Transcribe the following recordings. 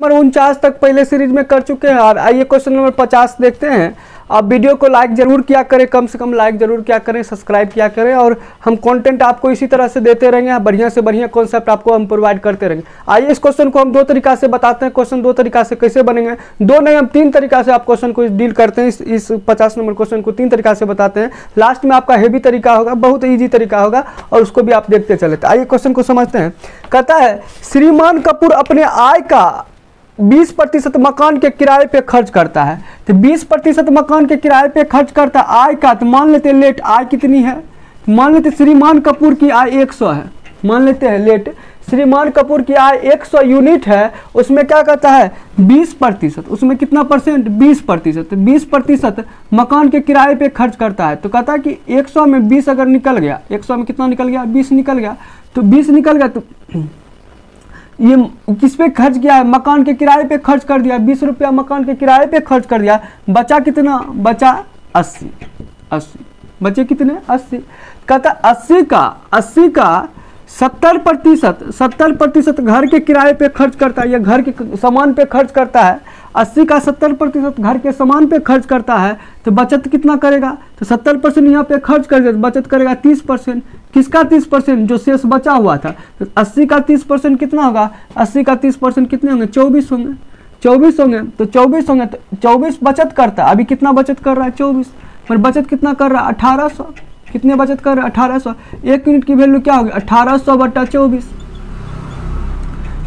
Number 49 तक पहले series में कर चुके हैं। और आइए क्वेश्चन नंबर 50 देखते हैं। आप वीडियो को लाइक जरूर किया करें, कम से कम लाइक जरूर किया करें, सब्सक्राइब किया करें, और हम कंटेंट आपको इसी तरह से देते रहेंगे। बढ़िया से बढ़िया कॉन्सेप्ट आपको हम प्रोवाइड करते रहेंगे। आइए इस क्वेश्चन को हम दो तरीका से बताते हैं। क्वेश्चन दो तरीका से कैसे बनेंगे, दो नहीं हम तीन तरीका से आप क्वेश्चन को डील करते हैं। इस 50 नंबर क्वेश्चन को तीन तरीका से बताते हैं। लास्ट में आपका हेवी तरीका होगा, बहुत ईजी तरीका होगा, और उसको भी आप देखते चले। तो आइए क्वेश्चन को समझते हैं। कहता है श्रीमान कपूर अपने आय का 20% मकान के किराए पे खर्च करता है। तो 20% मकान के किराए पे खर्च करता है आय का। तो मान लेते हैं लेट आय कितनी है, मान लेते श्रीमान कपूर की आय 100 है। मान लेते हैं लेट श्रीमान कपूर की आय 100 यूनिट है। उसमें क्या कहता है 20%, उसमें कितना परसेंट 20%। तो 20% मकान के किराए पे खर्च करता है। तो कहता है कि 100 में 20 अगर निकल गया, 100 में कितना निकल गया 20 निकल गया। तो 20 निकल गया तो ये किस पे खर्च किया है, मकान के किराए पे खर्च कर दिया। 20 रुपया मकान के किराए पे खर्च कर दिया। बचा कितना, बचा 80। बचे कितने 80। कहता 80 का 70% घर के किराए पे खर्च करता है, या घर के सामान पे खर्च करता है। 80 का 70% घर के सामान पे खर्च करता है। तो बचत कितना करेगा, तो 70% यहाँ पे खर्च कर देगा, बचत करेगा 30%। किसका 30%, जो शेष बचा हुआ था। तो 80 का 30% कितना होगा, 80 का 30% कितने होंगे 24 होंगे। 24 होंगे तो 24 होंगे तो 24 बचत करता है। अभी कितना बचत कर रहा है 24, पर बचत कितना कर रहा है 1800। कितने बचत कर रहा है 1800। एक यूनिट की वैल्यू क्या होगी 1800 बटा 24।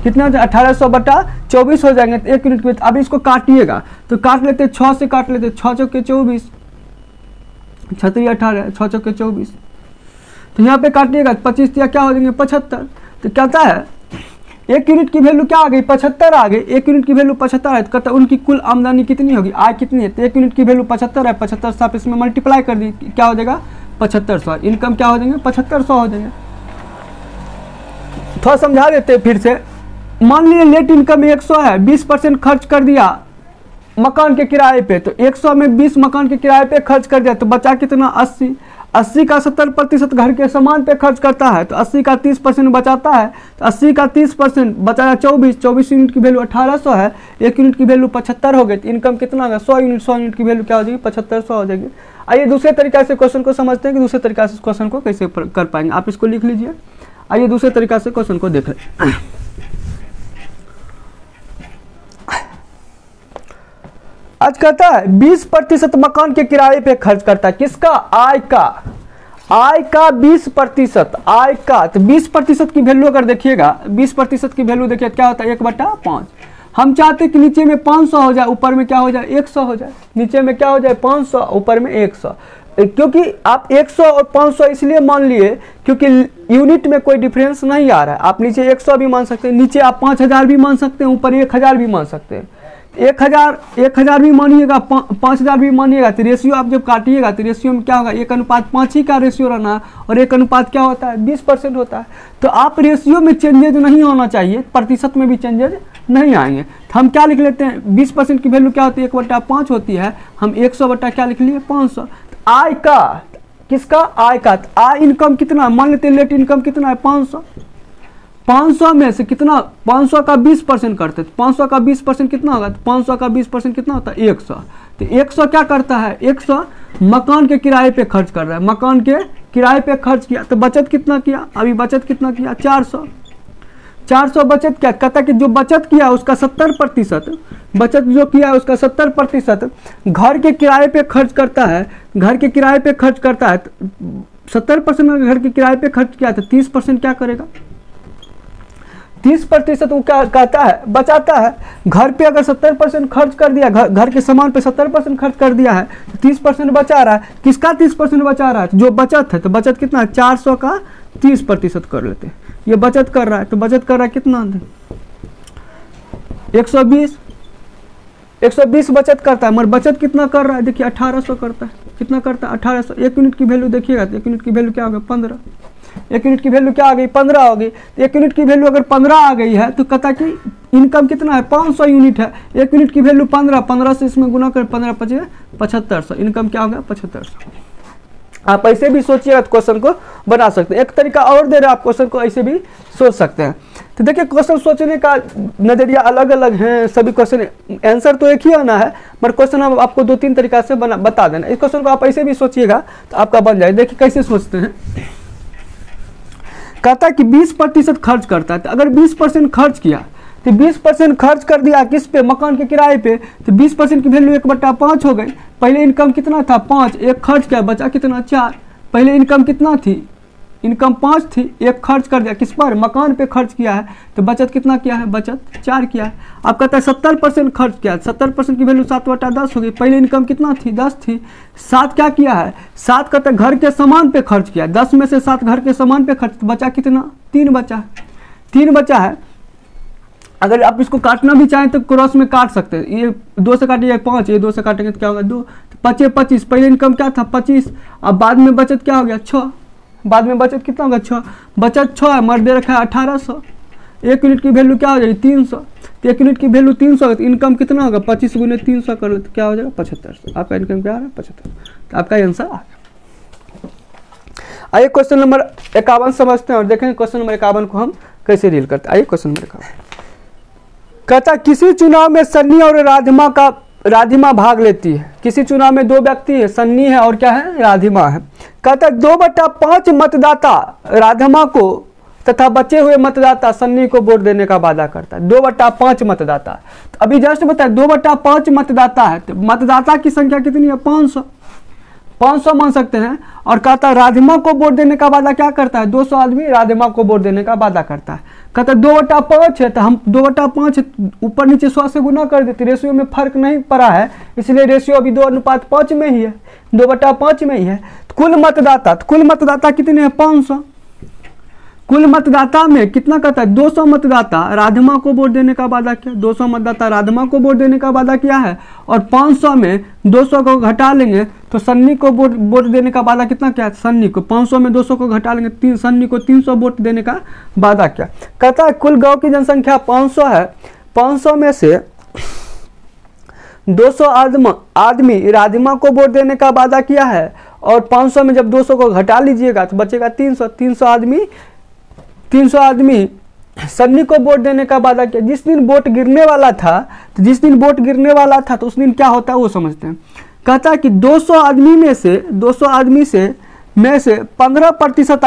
कितना हो जाए 1800 बटा 24 हो जाएंगे। तो एक यूनिट की अभी इसको काटिएगा तो काट लेते हैं 6 से काट लेते हैं। 6 चौके 24, 6 18, 6 चौके 24। तो यहाँ पे काटिएगा 25 दिया क्या हो जाएंगे 75। तो कहता है एक यूनिट की वैल्यू क्या आ गई 75 आ गई। एक यूनिट की वैल्यू 75 है। तो कहता है उनकी कुल आमदनी कितनी होगी, आय कितनी है। तो एक यूनिट की वैल्यू 75 है, 75 से आप इसमें मल्टीप्लाई कर दी क्या हो जाएगा 7500। इनकम क्या हो जाएंगे 7500 हो जाएंगे। थोड़ा समझा देते हैं फिर से। मान लीजिए लेट इनकम 100 है, 20% खर्च कर दिया मकान के किराए पे। तो 100 में 20 मकान के किराए पे खर्च कर दिया। तो बचा कितना 80। 80 का 70% घर के सामान पे खर्च करता है। तो 80 का 30% बचाता है। तो 80 का 30% बचाया 24। 24 यूनिट की वैल्यू 1800 है। एक यूनिट की वैल्यू 75 हो गई। तो इनकम कितना होगा 100 यूनिट की वैल्यू क्या हो जाएगी 7500 हो जाएगी। आइए दूसरे तरीका से क्वेश्चन को समझते हैं कि दूसरे तरीका से क्वेश्चन को कैसे कर पाएंगे। आप इसको लिख लीजिए। आइए दूसरे तरीका से क्वेश्चन को देख लें। आज कहता है 20% मकान के किराए पे खर्च करता है। किसका, आय का। आय का 20%, आय का। तो 20% की वैल्यू अगर देखिएगा 20% की वैल्यू देखिए क्या होता है 1/5। हम चाहते हैं कि नीचे में 500 हो जाए, ऊपर में क्या हो जाए 100 हो जाए। नीचे में क्या हो जाए 500, ऊपर में 100। क्योंकि आप 100 और 500 इसलिए मान लिए क्योंकि यूनिट में कोई डिफरेंस नहीं आ रहा है। आप नीचे 100 भी मान सकते हैं, नीचे आप 5000 भी मान सकते हैं, ऊपर 1000 भी मान सकते हैं। 1000 भी मानिएगा, 5000 भी मानिएगा। तो रेशियो आप जब काटिएगा तो रेशियो में क्या होगा 1:5 ही का रेशियो रहना है। और 1 क्या होता है 20% होता है। तो आप रेशियो में चेंजेज नहीं होना चाहिए, प्रतिशत में भी चेंजेज नहीं आएंगे। तो हम क्या लिख लेते हैं 20% की वैल्यू क्या होती है 1/5 होती है। हम 100 बटा क्या लिख लिए 500। आय का, किसका, आय का। आय इनकम कितना, मान लेते हैं लेट इनकम कितना है 500। 500 में से कितना 500 का 20% करते हैं। 500 का 20% कितना होगा, 500 का 20% कितना होता है 100। तो 100 क्या करता है 100 मकान के किराए पे खर्च कर रहा है। मकान के किराए पे खर्च किया। तो बचत कितना किया, अभी बचत कितना किया 400 बचत किया। कहता कि जो बचत किया उसका 70%, बचत जो किया उसका 70% घर के किराए पे खर्च करता है। घर के किराए पे खर्च करता है। 70% घर के किराए पे खर्च किया तो 30% क्या करेगा 30% वो क्या कहता है बचाता है। घर पे अगर 70% खर्च कर दिया, घर के सामान पे 70% खर्च कर दिया है तो 30% बचा रहा है। किसका 30% बचा रहा है, जो बचत है। तो बचत कितना है 400 का 30% कर लेते हैं। ये बचत कर रहा है। तो बचत कर रहा है कितना 120 बचत करता है। मगर बचत कितना कर रहा है देखिए 1800 करता है। कितना करता है 1800। एक यूनिट की वैल्यू देखिएगा तो एक यूनिट की वैल्यू क्या होगा 15। एक यूनिट की वैल्यू क्या आ गई 15 हो गई। तो एक यूनिट की वैल्यू अगर 15 आ गई है तो कहता कि इनकम कितना है 500 यूनिट है। एक यूनिट की वैल्यू 15 से इसमें गुना कर 15 × 5 = 7500। इनकम क्या होगा 7500। आप ऐसे भी सोचिएगा तो क्वेश्चन को बना सकते हैं। एक तरीका और दे रहे हैं, आप क्वेश्चन को ऐसे भी सोच सकते हैं। तो देखिए क्वेश्चन सोचने का नज़रिया अलग अलग हैं, सभी क्वेश्चन आंसर तो एक ही आना है, मगर क्वेश्चन हम आपको 2-3 तरीका से बता देना। इस क्वेश्चन को आप ऐसे भी सोचिएगा तो आपका बन जाए। देखिए कैसे सोचते हैं, कहता है कि 20% खर्च करता है। तो अगर 20% खर्च किया तो 20% खर्च कर दिया किस पे, मकान के किराए पे, तो 20% की वैल्यू 1/5 हो गई। पहले इनकम कितना था 5, एक खर्च किया बचा कितना 4। पहले इनकम कितना थी, इनकम 5 थी, एक खर्च कर दिया किस पर, मकान पे खर्च किया है, तो बचत कितना किया है, बचत 4 किया है। अब कहता है 70% खर्च किया, 70% की वैल्यू 7/10 हो गई। पहले इनकम कितना थी 10 थी, 7 क्या किया है, 7 कहता है घर के सामान पे खर्च किया, 10 में से 7 घर के सामान पे खर्च, बचा कितना 3 बचा है, 3 बचा है। अगर आप इसको काटना भी चाहें तो क्रॉस में काट सकते हैं, ये 2 से काटिए 5, ये 2 से काटेंगे तो क्या होगा 2, तो 25। पहले इनकम क्या था 25, अब बाद में बचत क्या हो गया 6, बाद में बचत कितना होगा 6, बचत 6 है, मर दे रखा है 1800। 1 यूनिट की वैल्यू क्या हो जाएगी 300, तो 1 यूनिट की वैल्यू 300 है, तो इनकम कितना होगा 25 × 300 करो तो क्या हो जाएगा 75। आपका इनकम क्या आ रहा है 75, तो आपका आंसर आ गया। आइए क्वेश्चन नंबर 51 समझते हैं और देखेंगे क्वेश्चन नंबर 51 को हम कैसे डील करते हैं। आइए क्वेश्चन नंबर 51 कहता किसी चुनाव में सन्नी और राधिमा भाग लेती है। किसी चुनाव में 2 व्यक्ति है, सन्नी है और क्या है, राधिमा है। कहता 2/5 मतदाता राधिमा को तथा बचे हुए मतदाता सन्नी को वोट देने का वादा करता है। 2/5 मतदाता, तो अभी जस्ट बताया 2/5 मतदाता है, तो मतदाता की संख्या कितनी है 500 मान सकते हैं। और कहता है राधिमा को वोट देने का वादा क्या करता है, 200 आदमी राधिमा को वोट देने का वादा करता है। कहता है 2/5 है, तो हम 2/5 ऊपर नीचे 100 से गुना कर देते, रेशियो में फर्क नहीं पड़ा है, इसलिए रेशियो अभी 2:5 में ही है, 2/5 में ही है। तो कुल मतदाता कितने हैं 500। कुल मतदाता में कितना कहता है 200 मतदाता राधिमा को वोट देने का वादा किया, 200 मतदाता राधिमा को वोट देने का वादा किया है। और 500 में 200 को घटा लेंगे तो सन्नी को वोट देने का वादा कितना किया, सन्नी को 500 में 200 को घटा लेंगे, सन्नी को 300 वोट देने का वादा किया। कहता है कुल गांव की जनसंख्या 500 है, 500 में से 200 आदमी राधिमा को वोट देने का वादा किया है, और 500 में जब 200 को घटा लीजिएगा तो बचेगा 300 आदमी सन्नी को वोट देने का वादा किया। जिस दिन वोट गिरने वाला था, तो उस दिन क्या होता है वो समझते हैं। कहता है कि 200 आदमी में से 15%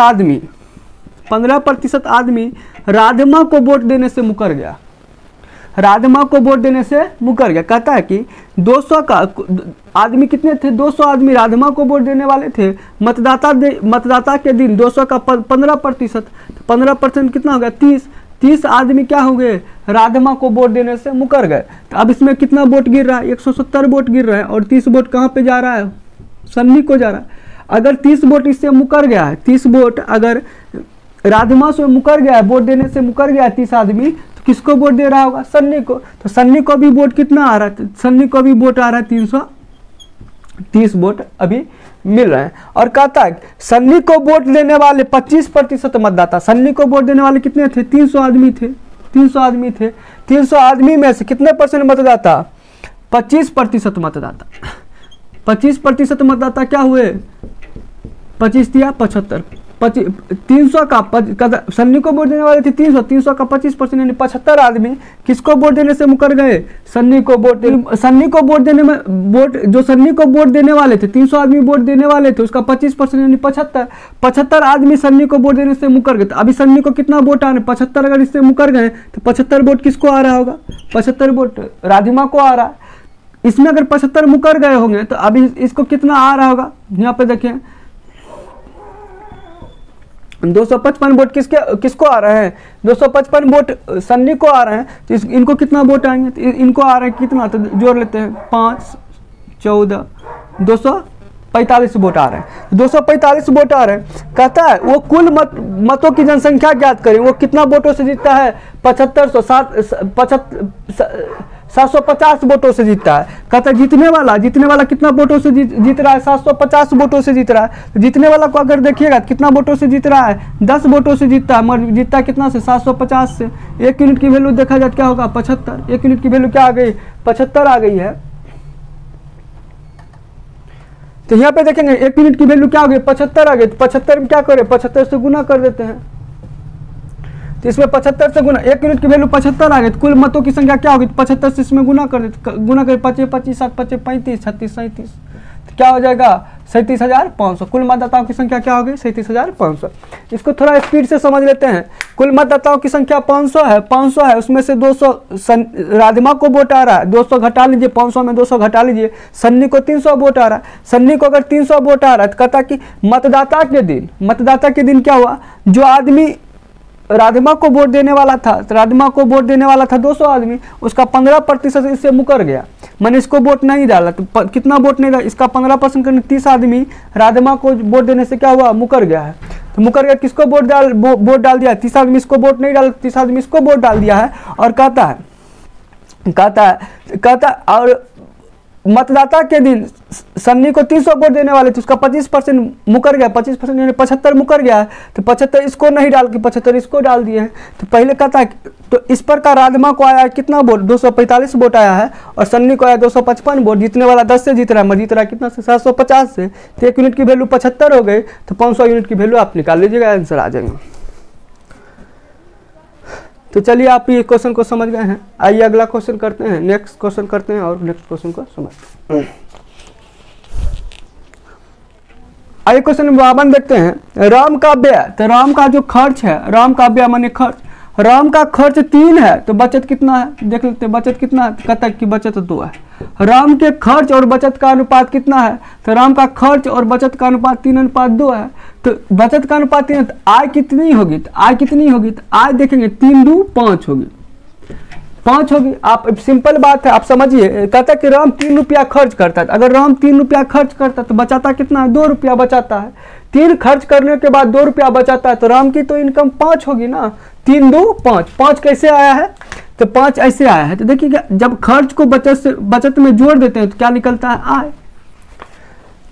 आदमी राधिमा को वोट देने से मुकर गया, कहता है कि 200 का आदमी कितने थे, 200 आदमी राधिमा को वोट देने वाले थे। मतदाता के दिन 200 का 15%, 15% कितना हो गया 30 आदमी क्या हो गए, राधिमा को वोट देने से मुकर गए। तो अब इसमें कितना वोट गिर रहा है, 170 वोट गिर रहा है, और 30 वोट कहाँ पे जा रहा है, सन्नी को जा रहा है। अगर 30 वोट इससे मुकर गया है, 30 वोट अगर राधिमा से मुकर गया है, वोट देने से मुकर गया है 30 आदमी, तो किसको वोट दे रहा होगा, सन्नी को। तो सन्नी को भी वोट कितना आ रहा है, सन्नी को भी वोट आ रहा है 330 वोट अभी मिल रहे हैं। और कहता है सन्नी को वोट देने वाले 25% मतदाता, सन्नी को वोट देने वाले कितने थे, 300 आदमी थे। 300 आदमी में से कितने परसेंट मतदाता, 25% मतदाता। 25% मतदाता क्या हुए, 25 दिया 75, 300 का सन्नी को वोट देने वाले थे 300 का 25% यानी 75 आदमी किसको वोट देने से मुकर गए, सन्नी को वोट देने में जो सन्नी को वोट देने वाले थे 300 आदमी वोट देने वाले थे, उसका 25% यानी 75 आदमी सन्नी को वोट देने से मुकर गए। तो अभी सन्नी को कितना वोट आ रहे, 75 अगर इससे मुकर गए तो 75 वोट किसको आ रहा होगा, 75 वोट राधिमा को आ रहा है। इसमें अगर 75 मुकर गए होंगे तो अभी इसको कितना आ रहा होगा, यहाँ पे देखें 255 वोट किसको आ रहे हैं, 255 वोट सन्नी को आ रहे हैं। तो इनको कितना वोट आएंगे, तो इनको आ रहे हैं कितना, तो जोड़ लेते हैं 5 14 245 वोट आ रहे हैं, 245 वोट आ रहे हैं। कहता है वो कुल मतों की जनसंख्या ज्ञात करें, वो कितना वोटों से जीतता है, 750 वोटों से जीतता है। कहता है जीतने वाला कितना वोटों से जीत रहा है, 750 वोटों से जीत रहा है। तो जीतने वाला को अगर देखिएगा कितना वोटों से जीत रहा है, 10 वोटों से जीतता है, मगर जीतता कितना से, 750 से। 1 यूनिट की वैल्यू देखा जाए क्या होगा, 75। 1 यूनिट की वैल्यू क्या आ गई, 75 आ गई है। तो यहाँ पे देखेंगे 1 यूनिट की वैल्यू क्या हो गई 75 आ गई, तो 75 में क्या करें 75 से गुना कर देते हैं, तो इसमें 75 से गुना 1 यूनिट की वैल्यू 75 आ गई, तो कुल मतों की संख्या क्या होगी 75 से इसमें गुना कर देते, गुना कर 25 25 7 25 35 36 37, तो क्या हो जाएगा 37,500। कुल मतदाताओं की संख्या क्या होगी 37,500। इसको थोड़ा स्पीड से समझ लेते हैं। कुल मतदाताओं की संख्या 500 है, उसमें से 200 राधिमा को वोट आ रहा है, 200 घटा लीजिए, 500 में 200 घटा लीजिए, सन्नी को 300 वोट आ रहा है। सन्नी को अगर 300 वोट आ रहा है तो कहता कि मतदाता के दिन क्या हुआ, जो आदमी राधिमा को वोट देने वाला था, तो राधिमा को वोट देने वाला था 200 आदमी, उसका 15% इससे मुकर गया, मैंने इसको वोट नहीं डाला, तो कितना वोट नहीं डाला, इसका 15% करने 30 आदमी राधिमा को वोट देने से क्या हुआ मुकर गया है। तो मुकर गया, किसको वोट डाल दिया 30 आदमी इसको वोट नहीं डाला, 30 आदमी इसको वोट डाल दिया है। और कहता और मतदाता के दिन सन्नी को 300 वोट देने वाले थे, उसका 25% मुकर गया, 25% यानी 75 मुकर गया है, तो 75 इसको नहीं डाल के 75 इसको डाल दिए हैं। तो पहले कहता है तो इस पर का राधिमा को आया है कितना वोट 245 वोट आया है, और सन्नी को आया 255 वोट, जीतने वाला 10 से जीत रहा है, मैं जीत रहा है कितना से 750 से, तो 1 यूनिट की वैल्यू 75 हो गई, तो 500 यूनिट की वैल्यू आप निकाल लीजिएगा, आंसर आ जाएंगे। तो चलिए आप ये क्वेश्चन को समझ गए हैं, आइए अगला क्वेश्चन करते हैं, नेक्स्ट क्वेश्चन करते हैं और नेक्स्ट क्वेश्चन को समझते हैं। आइए क्वेश्चन नंबर 52 देखते हैं। राम का व्यय, तो राम का जो खर्च है, राम का व्यय माने खर्च, राम का खर्च 3 है तो बचत कितना है, देख लेते हैं बचत कितना है, कहता है कि बचत 2 है। राम के खर्च और बचत का अनुपात कितना है, तो राम का खर्च और बचत का अनुपात 3:2 है, तो बचत का अनुपात 3 है, तो आय कितनी होगी, तो आय कितनी होगी, तो आय देखेंगे 3 2 5 होगी, 5 होगी। आप सिंपल बात है, आप समझिए, कहता है कि राम 3 रुपया खर्च करता है, अगर राम 3 रुपया खर्च करता है तो बचाता कितना है 2 रुपया बचाता है, 3 खर्च करने के बाद 2 रुपया बचाता है, तो राम की तो इनकम 5 होगी ना, 3 2 5, 5 कैसे आया है, तो 5 ऐसे आया है। तो देखिए जब खर्च को बचत में जोड़ देते हैं तो क्या निकलता है आय।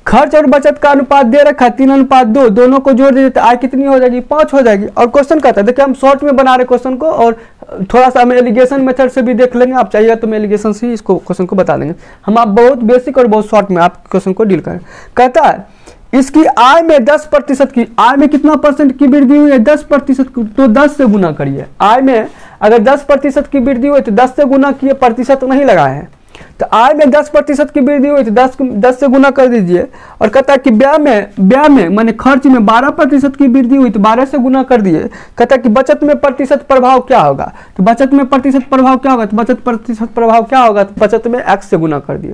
खर्च और बचत का अनुपात दे रखा है 3:2, दोनों को जोड़ देते आय कितनी हो जाएगी 5 हो जाएगी। और क्वेश्चन कहता है, देखिए हम शॉर्ट में बना रहे क्वेश्चन को, और थोड़ा सा हम एलिगेशन मेथड से भी देख लेंगे, आप चाहिए तो मैं एलिगेशन से ही इसको क्वेश्चन को बता देंगे, हम आप बहुत बेसिक और बहुत शॉर्ट में आप क्वेश्चन को डील करें। कहता है इसकी आय में 10% की, आय में कितना परसेंट की वृद्धि हुई है 10%, तो 10 से गुना करिए। आय में अगर 10% की वृद्धि हुई तो 10 से गुना किए, प्रतिशत नहीं लगाए हैं, तो आय में 10% की वृद्धि हुई तो 10 से गुना कर दीजिए। और कहता है कि व्यय में माने खर्च में 12% की वृद्धि हुई तो 12 से गुना कर दिए। कहता है कि बचत में प्रतिशत प्रभाव क्या होगा, तो बचत में प्रतिशत प्रभाव क्या होगा, तो बचत प्रतिशत प्रभाव क्या होगा, तो बचत में x से गुना कर दिए।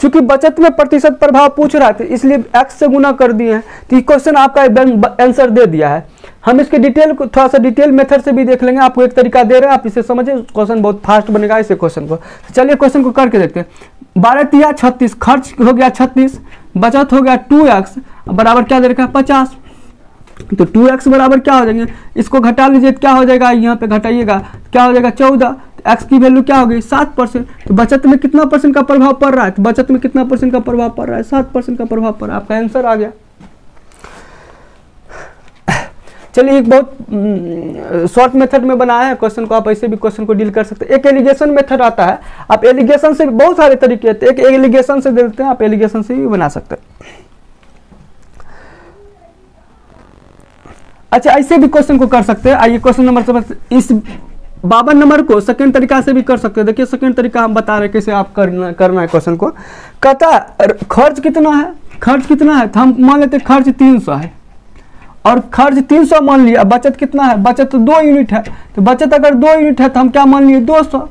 चूंकि बचत में प्रतिशत प्रभाव पूछ रहा था इसलिए x से गुना कर दिए हैं, तो ये क्वेश्चन आपका आंसर दे दिया है। हम इसके डिटेल को थोड़ा सा डिटेल मेथड से भी देख लेंगे, आपको एक तरीका दे रहे हैं, आप इसे समझिए, क्वेश्चन बहुत फास्ट बनेगा इसे क्वेश्चन को। तो चलिए क्वेश्चन को करके देखते हैं। 12 तिया 36, खर्च हो गया 36, बचत हो गया 2x बराबर क्या दे रखा है 50, तो 2x बराबर क्या हो जाएंगे, इसको घटा लीजिए क्या हो जाएगा, यहाँ पे घटाइएगा क्या हो जाएगा 14, x की वैल्यू क्या हो गई 7%, तो बचत में कितना परसेंट का प्रभाव पड़ रहा है, तो बचत में कितना परसेंट का प्रभाव पड़ रहा है 7% का प्रभाव पड़ रहा है, आपका आंसर आ गया। चलिए एक बहुत शॉर्ट मेथड में बनाया है क्वेश्चन को, आप ऐसे भी क्वेश्चन को डील कर सकते हैं। एक एलिगेशन मेथड आता है, आप एलिगेशन से बहुत सारे तरीके होते हैं, एक एलिगेशन से देते हैं, आप एलिगेशन से भी बना सकते हैं। अच्छा ऐसे भी क्वेश्चन को कर सकते हैं। आइए क्वेश्चन नंबर इस 52 नंबर को सेकेंड तरीका से भी कर सकते हैं। देखिए सेकेंड तरीका हम बता रहे हैं कैसे आप करना है क्वेश्चन को। कहता है खर्च कितना है, खर्च कितना है, तो हम मान लेते हैं खर्च 300 है, और खर्च 300 मान लिया, बचत कितना है, बचत तो 2 यूनिट है, तो बचत अगर 2 यूनिट है तो हम क्या मान लिए 200।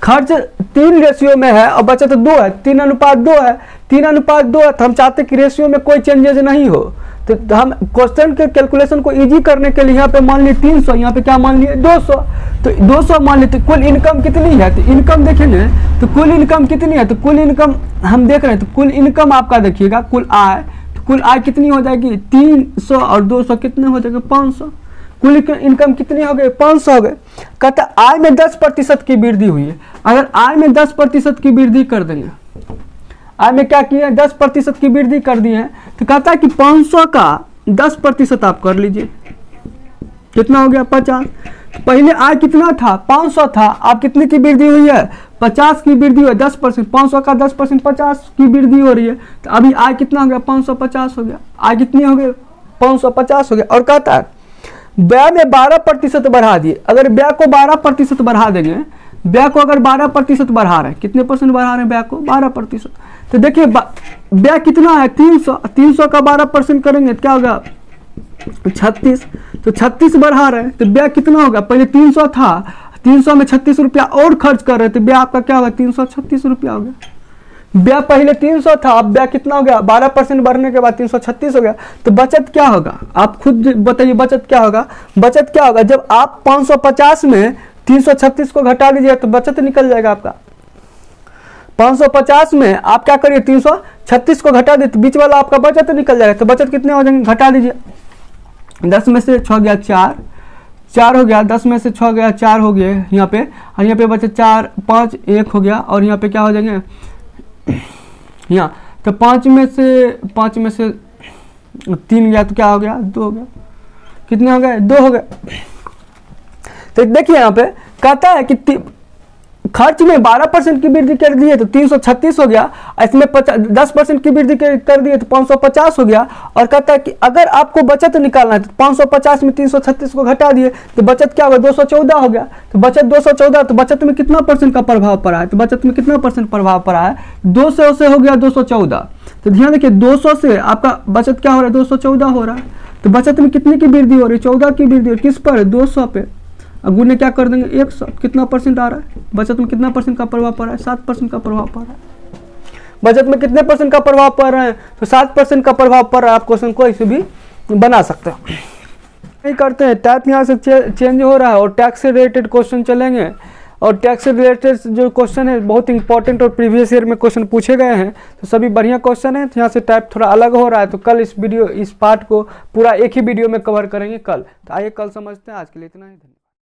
खर्च 3 रेशियो में है और बचत 2 है, 3:2 है, 3:2 है, तो हम चाहते कि रेशियो में कोई चेंजेस नहीं हो, तो हम क्वेश्चन के कैलकुलेशन को इजी करने के लिए यहाँ पे मान लिए 300, यहाँ पे क्या मान लिए 200, तो 200 मान लिए। तो कुल इनकम कितनी है, तो इनकम देखेंगे तो कुल इनकम कितनी है, तो कुल इनकम हम देख रहे हैं, तो कुल इनकम आपका देखिएगा कुल आय, तो कुल आय कितनी हो जाएगी 300 और 200 कितने हो जाएंगे 500, कुल इनकम कितनी हो गई 500 हो गए। कहता आय में 10% की वृद्धि हुई है, अगर आय में 10% की वृद्धि कर देंगे, आय में क्या किया 10% की वृद्धि कर दी है, तो कहता है कि 500 का 10% आप कर लीजिए, कितना हो गया 50, पहले आय कितना था 500 था, अब कितने की वृद्धि हुई है 50 की वृद्धि हुई है 10%, 500 का 10% 50 की वृद्धि हो रही है। तो अभी आय कितना हो गया 550 हो गया, आय कितनी हो गई 550 हो गया। और कहता है व्यय में 12% बढ़ा दिए, अगर व्यय को 12% बढ़ा देंगे, व्यय को अगर 12% बढ़ा रहे हैं, कितने परसेंट बढ़ा रहे हैं व्यय को 12%, तो देखिए व्यय कितना है 300 का 12% करेंगे तो क्या होगा 36, तो 36 बढ़ा रहे हैं तो व्यय कितना होगा, पहले 300 था, 300 में 36 रुपया और खर्च कर रहे थे, व्यय आपका क्या होगा 336 रुपया हो गया। व्यय पहले 300 था, अब व्यय कितना हो गया 12% बढ़ने के बाद 336 हो गया। तो बचत क्या होगा, आप खुद बताइए बचत क्या होगा। बचत क्या होगा, जब आप 550 में 336 को घटा दीजिए तो बचत निकल जाएगा आपका। 550 में आप क्या करिए 336 को घटा दीजिए तो बीच वाला आपका बचत निकल जाएगा। तो बचत कितने हो जाएंगे, घटा दीजिए, 10 में से 6 गया 4 हो गया, 10 में से 6 गया 4 हो गए यहाँ पे, और यहाँ पे बचे 4 5 1 हो गया, और यहाँ पे क्या हो जाएंगे यहाँ, तो 5 में से 3 गया तो क्या हो गया 2 हो गया, कितने हो गए 2 हो गए। तो देखिए यहाँ पे कहता है कि खर्च में 12% की वृद्धि कर दी है तो 336 हो गया, इसमें 10% की वृद्धि कर दी है तो 550 हो गया। और कहता है कि अगर आपको बचत निकालना है तो 550 में 336 को घटा दिए तो बचत क्या होगा 214 हो गया। तो बचत 214, तो बचत में कितना परसेंट का प्रभाव पड़ा है, तो बचत में कितना परसेंट प्रभाव पड़ा है 200 से हो गया 214। तो ध्यान देखिए 200 से आपका बचत क्या हो रहा है 214 हो रहा है। तो बचत में कितने की वृद्धि हो रही है 14 की वृद्धि हो, किस पर 200 पे, गुने क्या कर देंगे 100, कितना परसेंट आ रहा है, बचत में कितना परसेंट का प्रभाव पड़ रहा है 7% का प्रभाव पड़ रहा है। बचत में कितने परसेंट का प्रभाव पड़ रहा है, तो 7% का प्रभाव पड़ रहा है। आप क्वेश्चन को ऐसे भी बना सकते हो। नहीं करते हैं, टाइप यहाँ से चेंज हो रहा है और टैक्स से रिलेटेड क्वेश्चन चलेंगे। और टैक्स से रिलेटेड जो क्वेश्चन है बहुत इंपॉर्टेंट और प्रीवियस ईयर में क्वेश्चन पूछे गए हैं, तो सभी बढ़िया क्वेश्चन है। तो यहाँ से टाइप थोड़ा अलग हो रहा है, तो कल इस पार्ट को पूरा एक ही वीडियो में कवर करेंगे कल। तो आइए कल समझते हैं, आज के लिए इतना ही।